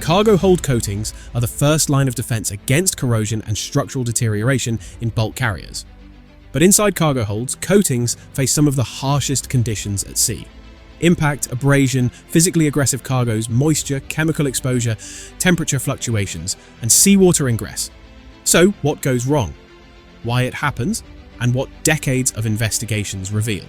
Cargo hold coatings are the first line of defense against corrosion and structural deterioration in bulk carriers. But inside cargo holds, coatings face some of the harshest conditions at sea. Impact, abrasion, physically aggressive cargoes, moisture, chemical exposure, temperature fluctuations, and seawater ingress. So, what goes wrong? Why it happens? And what decades of investigations reveal.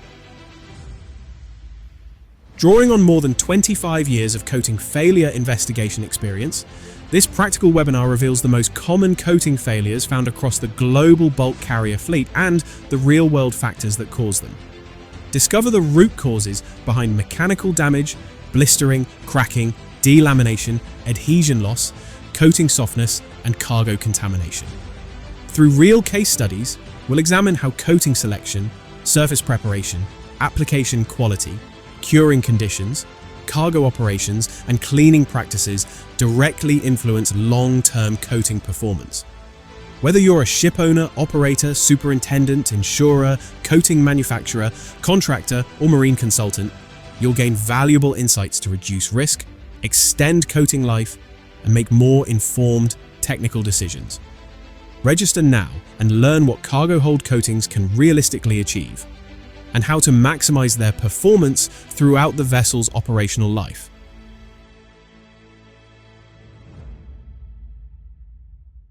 Drawing on more than 25 years of coating failure investigation experience, this practical webinar reveals the most common coating failures found across the global bulk carrier fleet and the real-world factors that cause them. Discover the root causes behind mechanical damage, blistering, cracking, delamination, adhesion loss, coating softness, and cargo contamination. Through real case studies, we'll examine how coating selection, surface preparation, application quality, curing conditions, cargo operations, and cleaning practices directly influence long-term coating performance. Whether you're a ship owner, operator, superintendent, insurer, coating manufacturer, contractor, or marine consultant, you'll gain valuable insights to reduce risk, extend coating life, and make more informed technical decisions. Register now and learn what cargo hold coatings can realistically achieve, and how to maximize their performance throughout the vessel's operational life.